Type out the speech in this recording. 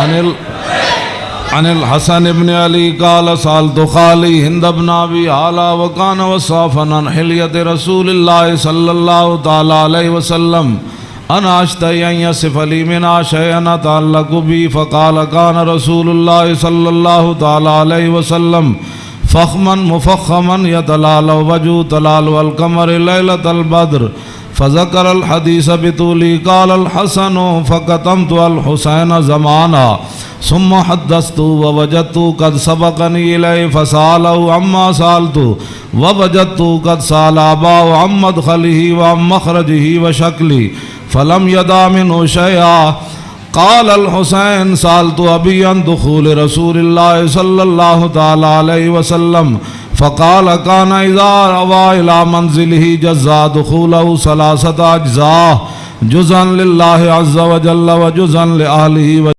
अनिल हसन इब्न अली काल सालतु खाली हिंद इब्न अबी हाला वकान वसाफन अन हिलियत रसूलिल्लाह सल्लल्लाहु तआला अलैहि वसल्लम अना अश्तई यसिफ अली मिना शयअन तअल्लक़ु बी फ़क़ाल कान रसूलुल्लाह सल्लल्लाहु तआला अलैहि वसल्लम फ़ख़्मन मुफ़ख़्ख़मन यतलालु वजहु तलालु अल क़मर लैलतल बद्र फ़ज़कर अल हदीस बितूली क़ाल अल हसन फ़क़तमतु अल हुसैन ज़माना सुम्मा हद्दस्तु व वजदतु क़द सबक़नी इलैहि फ़सालहु अम्मा सालतु व वजदतु क़द साल अबाहु अम मदख़लिही व अम मख़रजिही व शक्ली फ़लम यदा मिन्हु शैआ क़ाल अल हुसैन सालतु अबी अन दुख़ूल रसूलिल्लाह सल्लल्लाहु तआला अलैहि वसल्लम फ़क़ाल कान इज़ा अवा इला मंज़िलिही जज़्ज़ा दुख़ूलहु सलासत अज्ज़ा जुज़अन लिल्लाहि अज़्ज़ व जल्ल व जुज़अन लिअहलिही।